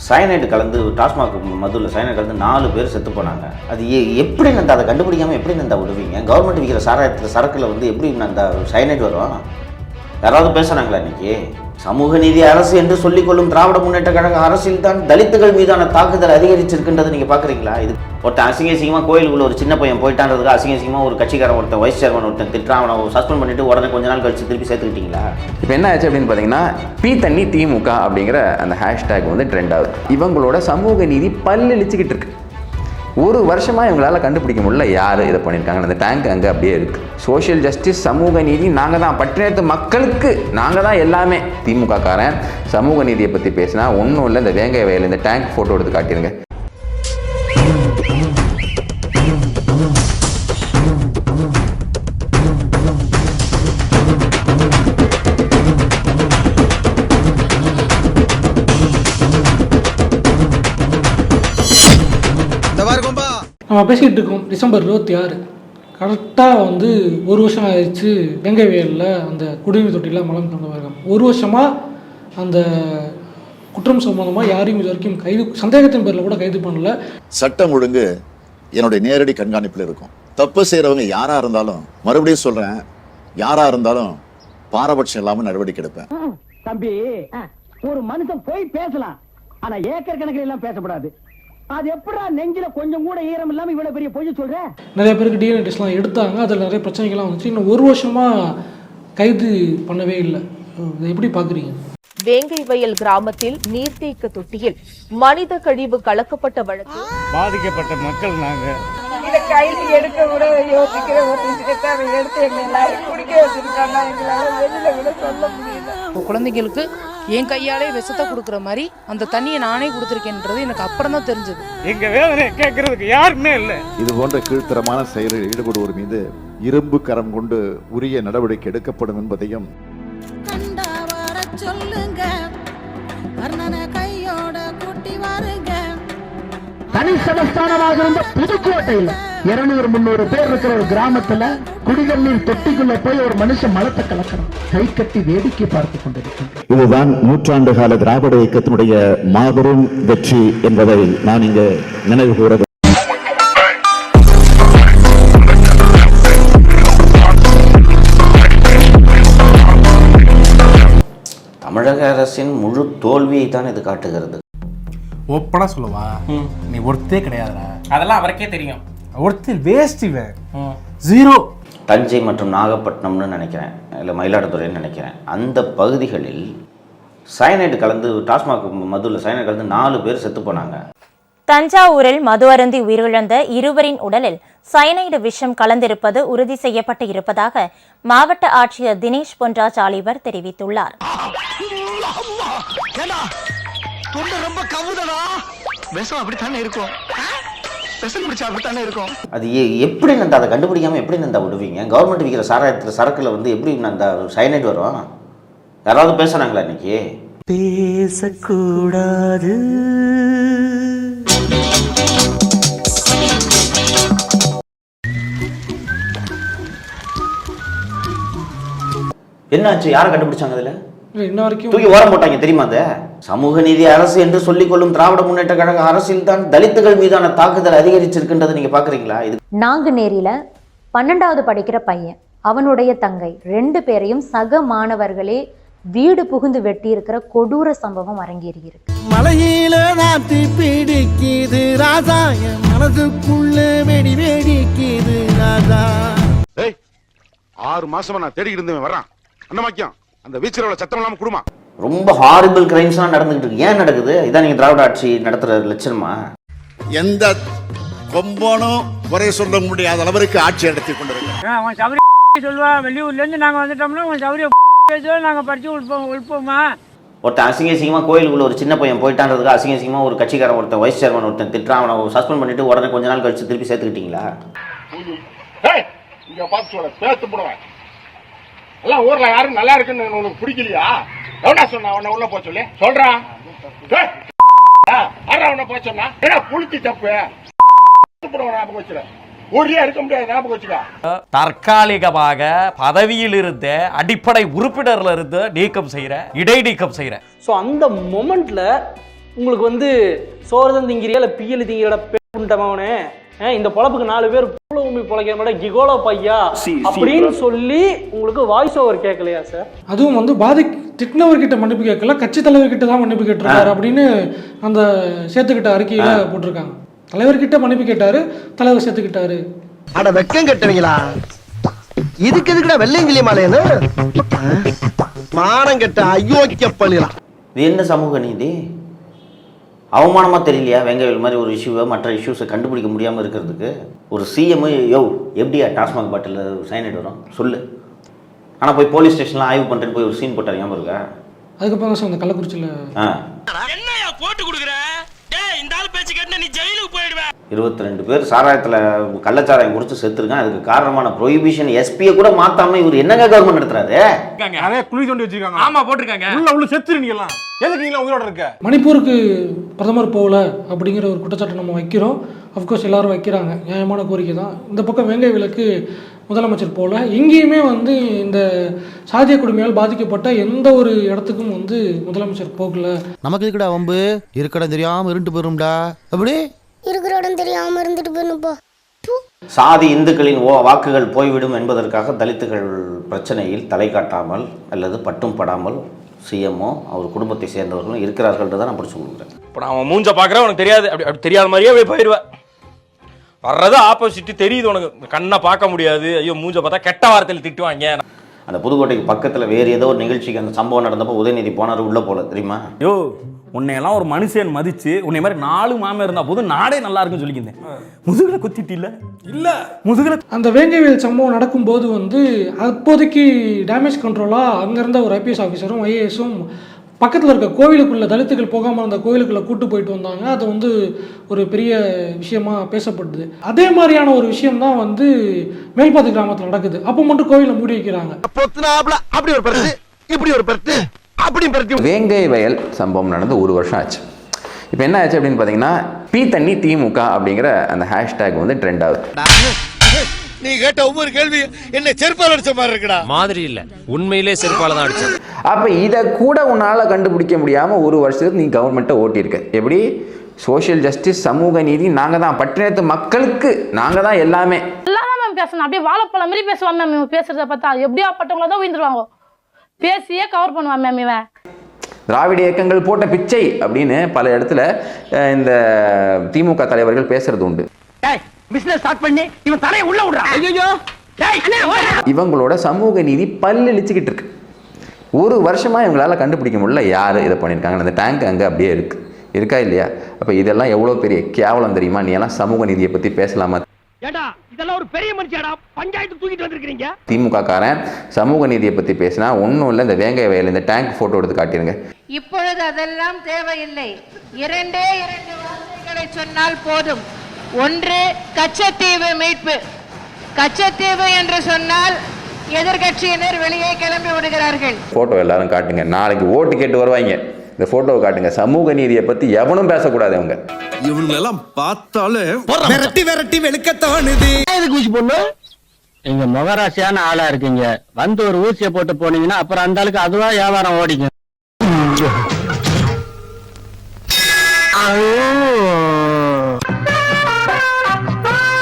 Cyanide கலந்து TASMAC மதுவில் cyanide கலந்து 4 பேர் செத்து போனாங்க. அது எப்படி நந்தா அதை கண்டுபிடிக்காமல் எப்படி நந்தா விடுவீங்க? கவர்மெண்ட் விற்கிற சாராயத்தில் சரக்கில் வந்து எப்படி நந்தா சயனைடு வரும்? யாராவது பேசுகிறாங்களா இன்னைக்கு? சமூக நீதி அரசு என்று சொல்லிக்கொள்ளும் திராவிட முன்னேற்ற கழக அரசில் தான் தலித்துகள் மீதான தாக்குதல் அதிகரிச்சிருக்குன்றது நீங்கள் பார்க்குறீங்களா? இது ஒருத்தன் அசிங்கசிங்கமாக கோயிலுக்குள்ள ஒரு சின்ன பையன் போயிட்டான்றதுக்கு அசிங்கசிங்கமாக ஒரு கட்சிக்காரன் ஒருத்தன் வைஸ் சேர்மன் ஒருத்தன் திட்டுறான், அவனை சஸ்பெண்ட் பண்ணிட்டு உடனே கொஞ்ச நாள் கழிச்சு திருப்பி சேர்த்துக்கிட்டீங்களா? இப்போ என்ன ஆச்சு அப்படின்னு பார்த்தீங்கன்னா, பி தண்ணி திமுக அப்படிங்கிற அந்த ஹேஷ்டேக் வந்து ட்ரெண்ட் ஆகுது. இவங்களோட சமூக நீதி பல்லிழிச்சுக்கிட்டு இருக்கு. ஒரு வருஷமாக இவங்களால் கண்டுபிடிக்க முடியல யார் இதை பண்ணியிருக்காங்க. அந்த டேங்க் அங்கே அப்படியே இருக்குது. சோஷியல் ஜஸ்டிஸ், சமூக நீதி, நாங்கள் தான் பட்டினத்து மக்களுக்கு நாங்கள் தான் எல்லாமே. திமுக காரன் சமூக நீதியை பற்றி பேசினா ஒன்றும் இல்லை, இந்த வேங்கை வயல் இந்த டேங்க் ஃபோட்டோ எடுத்து காட்டிடுங்க. நம்ம பேசிகிட்டு இருக்கோம் டிசம்பர் 26 கரெக்டாக வந்து ஒரு வருஷம் ஆயிடுச்சு வெங்கை வயலில் அந்த குடிநீர் தொட்டியில் மலம் கொண்டு வராங்க. ஒரு வருஷமாக அந்த குற்றம் சம்பந்தமாக யாரையும் இது வரைக்கும் சந்தேகத்தின் பேரில் கூட கைது பண்ணல. சட்டம் ஒழுங்கு என்னுடைய நேரடி கண்காணிப்பில் இருக்கும். தப்பு செய்கிறவங்க யாராக இருந்தாலும், மறுபடியும் சொல்கிறேன், யாராக இருந்தாலும் பாரபட்சம் இல்லாமல் நடவடிக்கை எடுப்பேன். தம்பி, ஒரு மனுஷன் போய் பேசலாம், ஆனா ஏக்கர் கணக்கில் எல்லாம் பேசக்கூடாது. அது எப்படா நெஞ்சில கொஞ்சம் கூட ஈரம் இல்லாம இவ்வளவு பெரிய பொய் சொல்ற? நிறைய பேருக்கு டிஎன்ஏ டெஸ்ட்லாம் எடுத்தாங்க, அதில் நிறைய பிரச்சனைகள்லாம் வந்துச்சு. இன்னும் ஒரு வருஷமாக கைது பண்ணவே இல்லை. இதை எப்படி பார்க்குறீங்க? வேங்கை வயல் கிராமத்தில் நீர்த்தேக்க தொட்டியில் மனித கழிவு கலக்கப்பட்ட வழக்கு பாதிக்கப்பட்ட மக்கள் நாங்க இதை கைது எடுக்க கூட யோசிக்கிற ஒரு விஷயத்தை எடுத்து எங்களை எல்லாரும் குடிக்க வச்சிருக்காங்க. எங்களால வெளியில கூட சொல்ல முடியல. குழந்தைங்களுக்கு என் கையாலே விஷத்தை கொடுக்குற மாதிரி அந்த தண்ணியை நானே கொடுத்துருக்கேன்றது எனக்கு அப்புறம் தான் தெரிஞ்சது. எங்க வேதனை கேட்கறதுக்கு யாருமே இல்லை. இது போன்ற கீழ்த்தரமான செயலில் ஈடுபடுவோர் மீது இரும்பு கரம் கொண்டு உரிய நடவடிக்கை எடுக்கப்படும் என்பதையும் தனி சமஸ்தானமாக இருந்த புதுக்கோட்டையில் 200-300 பேர் இருக்கிற ஒரு கிராமத்துல குடிநீர் தொட்டிக்குள்ள போய் ஒரு மனுஷன் மலத்தை கலக்கிறான். கை கட்டி வேடிக்கை பார்த்து கொண்டிருக்கின்றனர். இதுதான் நூற்றாண்டு கால திராவிட இயக்கத்தினுடைய மாபெரும் வெற்றி என்பதை நான் இங்கு நினைவு கூற. தமிழக அரசின் முழு தோல்வியை தான் இது காட்டுகிறது. ஓப்பனா சொல்லவா, நீ ஒருத்தே கிடையாதுடா. அதெல்லாம் அவருக்கே தெரியும். ஒருத்தர் வேஸ்ட், இவன் ஜீரோ. தஞ்சை மற்றும் நாகப்பட்டினம்னு நினைக்கிறேன், இல்லை மயிலாடுதுறைன்னு நினைக்கிறேன், அந்த பகுதிகளில் சயனைடு கலந்து டாஸ்மாக் மதுவில் சயனைடு கலந்து 4 பேர் செத்து போனாங்க. தஞ்சாவூரில் மது அருந்தி உயிரிழந்த 2 உடலில் சயனைடு விஷம் கலந்திருப்பது உறுதி செய்யப்பட்டு இருப்பதாக மாவட்ட ஆட்சியர் தினேஷ் பொன்ராஜ் ஆலிவர் தெரிவித்துள்ளார். அது எப்படி நந்தா அதை கண்டுபிடிக்காமல் எப்படி நந்தா விடுவீங்க? கவர்மெண்ட் விற்கிற சாராயத்தில் சரக்கில் வந்து எப்படி நந்தா சயனைடு வரும்? யாராவது பேசுகிறாங்களா இன்னைக்கு? பேசக்கூடாது. என்னாச்சு? யாரை கண்டுபிடிச்சாங்க? அதில் இன்ன வரைக்கும் தூக்கி ஓரம் போட்டாங்க தெரியுமா? அந்த சமூக நீதி அரசு என்று சொல்லிக்கொள்ளும் திராவிட முன்னேற்ற கழக அரசில் தான் தலித்துகள் மீதான தாக்குதல் அதிகரிச்சிருக்குன்றதை நீங்க பாக்குறீங்களா? இது நாங்குநேரியில 12வது படிக்கிற பையன், அவனுடைய தங்கை 2 பேரையும் சக மாணவர்களே வீடு புகுந்து வெட்டி இருக்கிற கொடூர சம்பவம் அரங்கேறியிருக்கு. மலையில நாத்தி பிடிக்குது ராஜா, என் மனதுக்குள்ள வெடி வெடிக்குது ராஜா. 6 மாசமா நான் தேடி இருந்தேன் வர்றான். அண்ணமாக்கியம் அந்த வீச்சரோட சத்தம் இல்லாம குடுமா. ரொம்ப ஹாரிபிள் கிரைம்ஸ்லாம் நடந்துகிட்டு இருக்கு. ஏன் நடக்குது? இதான் நீங்க திராவிட ஆட்சி நடத்துற லட்சணமா? எந்த கொம்பனும் குறை சொல்ல முடியாத அளவிற்கு ஆட்சி நடத்தி கொண்டிருக்கிறேன். அவன் சௌரிய சொல்லுவா, வெளியூர்ல இருந்து நாங்க வந்துட்டோம்னா அவன் சௌரிய நாங்க படிச்சு உள்போமா. ஒருத்தன் அசிங்கசிங்கமாக கோயிலுக்குள்ள ஒரு சின்ன பையன் போயிட்டான்றதுக்கு அசிங்கசிங்கமாக ஒரு கட்சிக்காரன் ஒருத்தன் வைஸ் சேர்மன் ஒருத்தன் திட்டுறான், அவனை சஸ்பெண்ட் பண்ணிட்டு உடனே கொஞ்ச நாள் கழிச்சு திருப்பி சேர்த்துக்கிட்டீங்களா? இங்க பார்த்து சொல்ல பேத்து போடுவேன். எல்லாம் ஊர்ல யாரும் நல்லா இருக்குன்னு உனக்கு பிடிக்கலையா? எவனா சொன்னா உன்ன உள்ள போக சொல்லி சொல்றான். உன்ன போக சொன்னா ஏன்னா புளிச்சு தப்பு ஞாபகம் வச்சுற. ஊர்லயே இருக்க முடியாது, ஞாபகம் வச்சுக்கா. தற்காலிகமாக பதவியில் இருந்த அடிப்படை உறுப்பினர்ல இருந்து நீக்கம் செய்யற, இடைநீக்கம் செய்யற. ஸோ அந்த மொமெண்ட்ல உங்களுக்கு வந்து சோறு திங்கிறியா இல்லை பியல் திங்கிற பேண்டமாவனே இந்த பொழப்புக்கு 4 பேர் பூலூமி பொழைக்கிற மாதிரி கிகோலோ பையா அப்படின்னு சொல்லி உங்களுக்கு வாய்ஸ் ஓவர் கேட்கலையா சார்? அதுவும் வந்து திட்டினவர்கிட்ட மன்னிப்பு கேட்கல, கட்சி தலைவர்கிட்ட தான் மன்னிப்பு கேட்டிருக்காரு அப்படின்னு அந்த சேர்த்துக்கிட்ட அறிக்கையில போட்டிருக்காங்க. தலைவர்கிட்ட மன்னிப்பு கேட்டாரு, தலைவர் சேர்த்துக்கிட்டாரு. அட வெக்கம் கட்டுவீங்களா? இதுக்கு எதுக்குடா வெள்ளையங்கிலி மாலையன்னு மானம் கெட்ட அயோக்கிய பள்ளிலாம். இது என்ன சமூக நீதி? அவமானமாக தெரியலையா? வெங்கவேல் மாதிரி ஒரு இஷ்யூவை மற்ற இஷ்யூஸை கண்டுபிடிக்க முடியாமல் இருக்கிறதுக்கு ஒரு சிஎம் எப்படியா டாஸ்மாக் பாட்டில் சைனைட் வரும் சொல்லு. ஆனால் போய் போலீஸ் ஸ்டேஷனில் ஆய்வு பண்ணுறேன்னு போய் ஒரு சீன் போட்டார், ஞாபகம் இருக்கா? அதுக்கப்புறம் சார் அந்த கள்ளக்குறிச்சியில் என்னையா போட்டு கொடுக்குற? டேய் இந்த ஆள் பேச்சு கேட்டா நீ ஜெயிலுக்கு போயிடுவே. 22 பேர் சாராயத்தில் கள்ளச்சாராயம் குடிச்சு செத்துருக்கான். அதுக்கு காரணமான ப்ரொஹிபிஷன் எஸ்பியை கூட மாத்தாம இவர் என்னங்க கவர்மெண்ட் நடத்துறாரு? அதே குழி தோண்டி வச்சிருக்காங்க. ஆமா போட்டிருக்காங்க. உள்ள செத்துருனீங்களா? எதுக்கு நீங்க உயிரோட இருக்க? மணிப்பூருக்கு பிரதமர் போகல அப்படிங்கிற ஒரு குற்றச்சாட்டை நம்ம வைக்கிறோம். அஃப்கோர்ஸ் எல்லாரும் வைக்கிறாங்க, நியாயமான கோரிக்கை தான். இந்த பக்கம் வெங்கவேலுக்கு முதலமைச்சர் போகல. எங்கேயுமே வந்து இந்த சாதிய கொடுமையால் பாதிக்கப்பட்ட எந்த ஒரு இடத்துக்கும் வந்து முதலமைச்சர் போகல. நமக்கு இருக்கடா வம்பு, இருக்கடா தெரியாம இருண்டு போயிரும்டா. அப்படி இருக்கிற இடம் தெரியாம இருந்துட்டு போயிருப்பா. சாதி இந்துக்களின் வாக்குகள் போய்விடும் என்பதற்காக தலித்துகள் பிரச்சனையில் தலை காட்டாமல் அல்லது பட்டும் படாமல் சிஎம்ஓ அவர் குடும்பத்தை சேர்ந்தவர்களும் இருக்கிறார்கள் தான் நான் படிச்சு கொடுக்குறேன். இப்போ நான் அவன் மூஞ்ச பார்க்குறேன், உனக்கு தெரியாது, அப்படி தெரியாத மாதிரியே போய் போயிடுவேன். வர்றது ஆப்போசிட் தெரியுது உனக்கு, கண்ணை பார்க்க முடியாது. ஐயோ மூஞ்ச பார்த்தா கெட்ட வார்த்தையில் திட்டுவாங்க. அந்த புதுக்கோட்டைக்கு பக்கத்தில் வேறு ஏதோ ஒரு நிகழ்ச்சிக்கு அந்த சம்பவம் நடந்தப்போ உதயநிதி போனார் உள்ளே போல, தெரியுமா? யோ உன்னையெல்லாம் ஒரு மனுஷன் மதிச்சு உன்னை மாதிரி 4 மாமே இருந்தா போதும் நாடே நல்லா இருக்குன்னு சொல்லிக்கிறேன். முதுகுல குத்திட்டு இல்ல முதுகுல அந்த வேங்கவேல் சம்பவம் நடக்கும்போது வந்து அப்போதைக்கு டேமேஜ் கண்ட்ரோலாக அங்கேருந்த ஒரு ஐபிஎஸ் ஆஃபீஸரும் ஐஏஎஸும் பக்கத்தில் இருக்க கோவிலுக்குள்ளே தலித்துகள் போகாமல் அந்த கோவிலுக்குள்ளே கூட்டு போயிட்டு வந்தாங்க. அது வந்து ஒரு பெரிய விஷயமா பேசப்படுது. அதே மாதிரியான ஒரு விஷயம் தான் வந்து மேல்பாதி கிராமத்தில் நடக்குது. அப்போ மட்டும் கோவிலை மூடி வைக்கிறாங்க. அப்படி ஒரு பருத்து, இப்படி ஒரு பருத்து, அப்படி பருத்து. வேங்கை வயல் சம்பவம் நடந்து 1 வருஷம் ஆச்சு. இப்போ என்ன ஆச்சு அப்படின்னு பார்த்தீங்கன்னா, பி தண்ணி திமுக அப்படிங்கிற அந்த ஹேஷ்டேக் வந்து ட்ரெண்ட் ஆகுது. நீ கேட்ட ஒவ்வொரு கேள்வி என்ன செருப்பால் அடிச்ச மாதிரி இருக்குடா. மாதிரி இல்ல, உண்மையிலே செருப்பால தான் அடிச்சது. அப்போ இதை கூட உன்னால் கண்டுபிடிக்க முடியாமல் 1 வருஷத்துக்கு நீ கவர்மெண்ட்டை ஓட்டியிருக்க. எப்படி? சோஷியல் ஜஸ்டிஸ், சமூக நீதி, நாங்கள் தான் பட்டினத்து மக்களுக்கு, நாங்கள் தான் எல்லாமே. எல்லாரும் மேம் பேசணும், அப்படியே வாழைப்பழம் மாதிரி பேசுவான் மேம். இவன் பேசுறத பார்த்தா எப்படியா பட்டவங்கள தான் உயிர்ந்துருவாங்க, பேசியே கவர் பண்ணுவான் மேம் இவன். திராவிட இயக்கங்கள் போட்ட பிச்சை அப்படின்னு பல இடத்துல இந்த திமுக தலைவர்கள் பேசுறது உண்டு. பிசினஸ் ஸ்டார்ட் பண்ணி இவன் தலையை உள்ள விடுறான். ஐயோ இவங்களோட சமூக நீதி பல்லிழிச்சுக்கிட்டு இருக்கு. 1 வருஷமா இவங்களால கண்டுபிடிக்க முடியல யாரு இதை பண்ணியிருக்காங்க. அந்த டேங்க் அங்கே அப்படியே இருக்கா இல்லையா? அப்போ இதெல்லாம் எவ்வளோ பெரிய கேவலம் தெரியுமா? நீ எல்லாம் சமூக நீதியை பற்றி பேசலாமா? இதெல்லாம் ஒரு பெரிய மனுஷியாடா, பஞ்சாயத்து தூக்கிட்டு வந்திருக்கீங்க. திமுக காரன் சமூக நீதியை பற்றி பேசினா ஒன்றும் இல்லை, இந்த வேங்கை வயல் இந்த டேங்க் ஃபோட்டோ எடுத்து காட்டிடுங்க. இப்பொழுது அதெல்லாம் தேவையில்லை. 2 வார்த்தைகளை சொன்னால் போதும். ஒன்று, கச்சத்தீவு மீட்பு. கச்சத்தீவு என்று சொன்னால் எதிர்கட்சியினர் வெளியே கிளம்பி விடுகிறார்கள். ஃபோட்டோ எல்லாரும் காட்டுங்க, நாளைக்கு ஓட்டு கேட்டு வருவாங்க. இந்த ஃபோட்டோவை காட்டுங்க. சமூக நீதியை பற்றி எவனும் பேசக்கூடாது. அவங்க இவங்களெல்லாம் பார்த்தாலே விரட்டி வெளுக்க தோணுது. நீங்க முகராசியான ஆளா இருக்கீங்க. வந்து ஒரு ஊசியை போட்டு போனீங்கன்னா அப்புறம் அந்த ஆளுக்கு அதுவா வியாபாரம் ஓடிக்கும்.